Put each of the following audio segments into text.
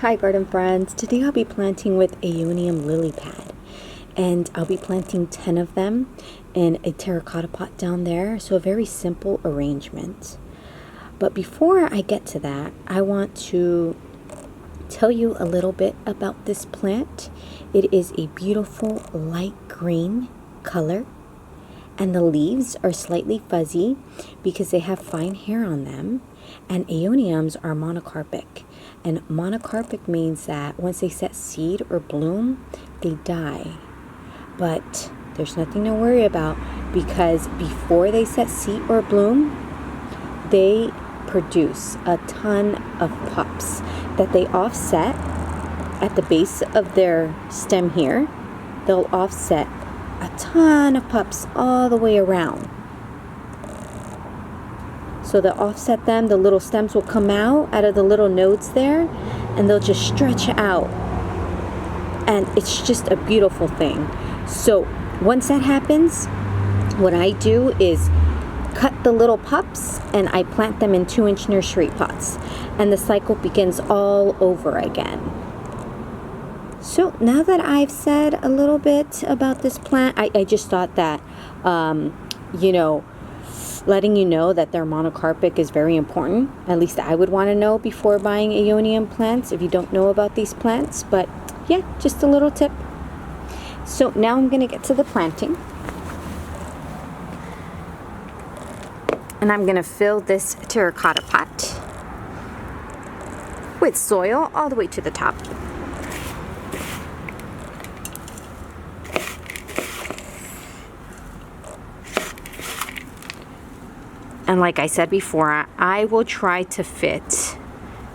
Hi garden friends, today I'll be planting with Aeonium lily pad, and I'll be planting 10 of them in a terracotta pot down there, so a very simple arrangement. But before I get to that, I want to tell you a little bit about this plant. It is a beautiful light green color, and the leaves are slightly fuzzy because they have fine hair on them, and Aeoniums are monocarpic. And monocarpic means that once they set seed or bloom, they die. But there's nothing to worry about, because before they set seed or bloom, they produce a ton of pups that they offset at the base of their stem here. They'll offset a ton of pups all the way around. So they'll offset them, the little stems will come out of the little nodes there, and they'll just stretch out. And it's just a beautiful thing. So once that happens, what I do is cut the little pups and I plant them in 2-inch nursery pots. And the cycle begins all over again. So now that I've said a little bit about this plant, I just thought that, letting you know that they're monocarpic is very important. At least I would want to know before buying Aeonium plants if you don't know about these plants. But yeah, just a little tip. So now I'm going to get to the planting. And I'm going to fill this terracotta pot with soil all the way to the top. And like I said before, I will try to fit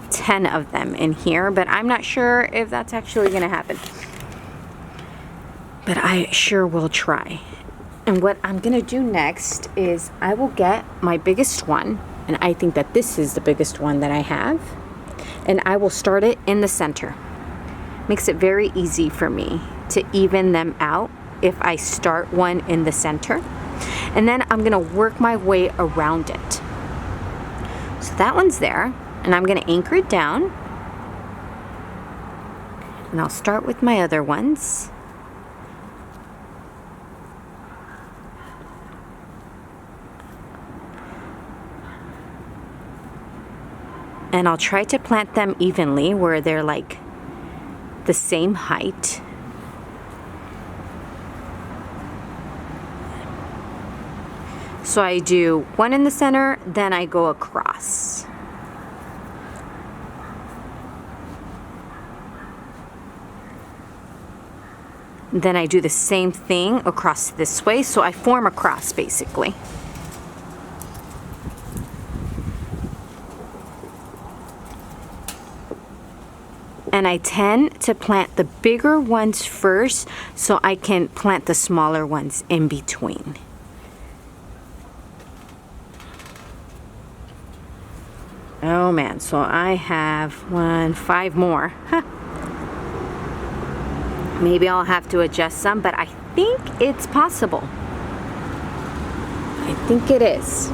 10 of them in here, but I'm not sure if that's actually going to happen. But I sure will try. And what I'm going to do next is I will get my biggest one, and I think that this is the biggest one that I have, and I will start it in the center. Makes it very easy for me to even them out if I start one in the center. And then I'm going to work my way around it. So that one's there, and I'm going to anchor it down. And I'll start with my other ones. And I'll try to plant them evenly where they're like the same height. So I do one in the center, then I go across. Then I do the same thing across this way, so I form a cross basically. And I tend to plant the bigger ones first so I can plant the smaller ones in between. Oh man, so I have 5 more. Maybe I'll have to adjust some, but I think it's possible. I think it is.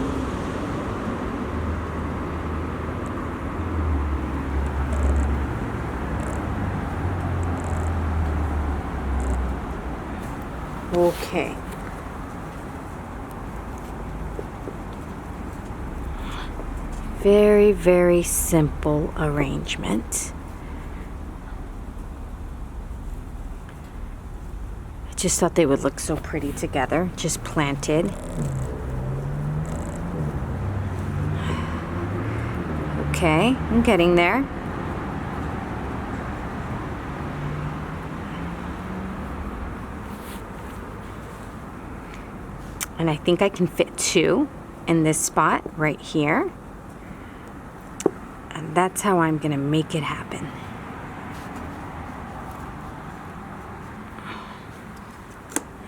Okay. Very, very simple arrangement. I just thought they would look so pretty together, just planted. Okay, I'm getting there. And I think I can fit 2 in this spot right here. And that's how I'm going to make it happen.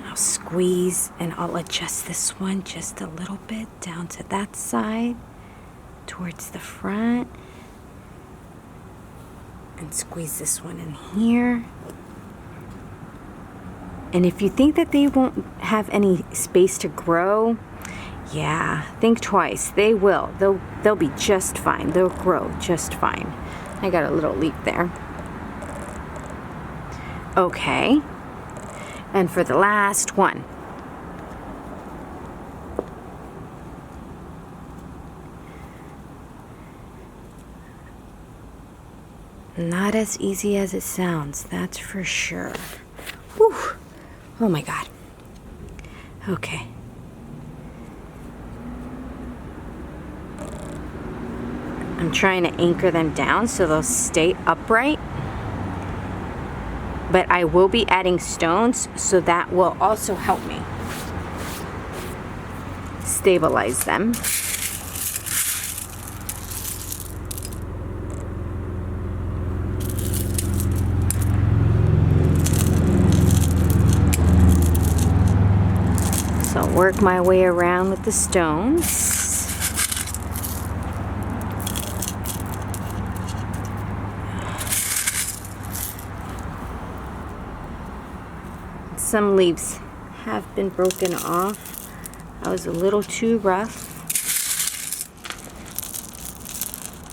I'll squeeze and I'll adjust this one just a little bit down to that side, towards the front. And squeeze this one in here. And if you think that they won't have any space to grow, yeah, think twice. They will. They'll be just fine. They'll grow just fine. I got a little leaf there. Okay. And for the last one. Not as easy as it sounds, that's for sure. Whew. Oh my God. Okay. I'm trying to anchor them down so they'll stay upright. But I will be adding stones, so that will also help me stabilize them. So I'll work my way around with the stones. Some leaves have been broken off. I was a little too rough.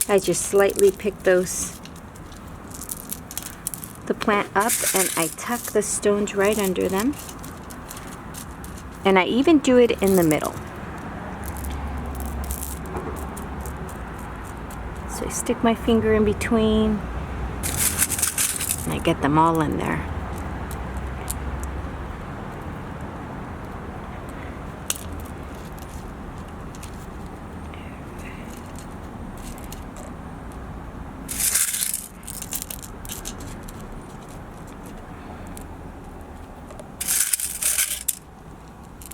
I just slightly pick the plant up, and I tuck the stones right under them. And I even do it in the middle. So I stick my finger in between, and I get them all in there.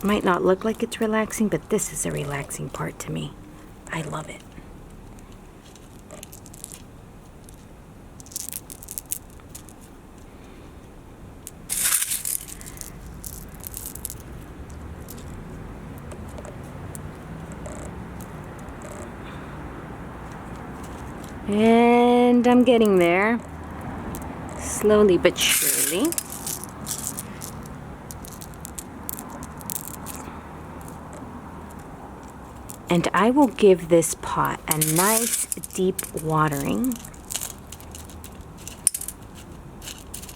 Might not look like it's relaxing, but this is a relaxing part to me. I love it. And I'm getting there, slowly but surely. And I will give this pot a nice deep watering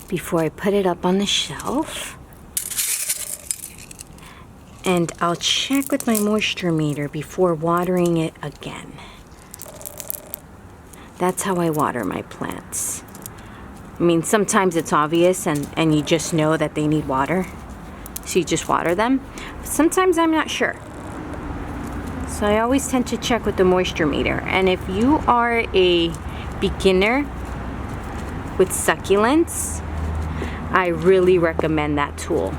before I put it up on the shelf. And I'll check with my moisture meter before watering it again. That's how I water my plants. I mean, sometimes it's obvious and you just know that they need water, so you just water them. But sometimes I'm not sure. So I always tend to check with the moisture meter. And if you are a beginner with succulents, I really recommend that tool.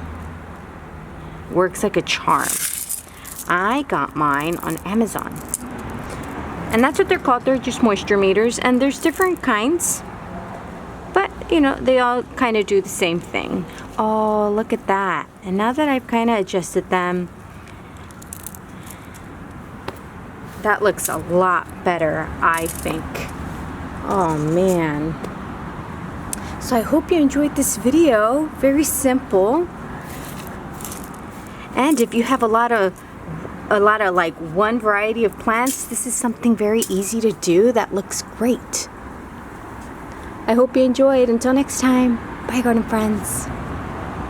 Works like a charm. I got mine on Amazon. And that's what they're called. They're just moisture meters, and there's different kinds. But, you know, they all kind of do the same thing. Oh, look at that. And now that I've kind of adjusted them, that looks a lot better, I think. Oh, man. So I hope you enjoyed this video. Very simple. And if you have a lot of like one variety of plants, this is something very easy to do that looks great. I hope you enjoyed. Until next time, bye garden friends.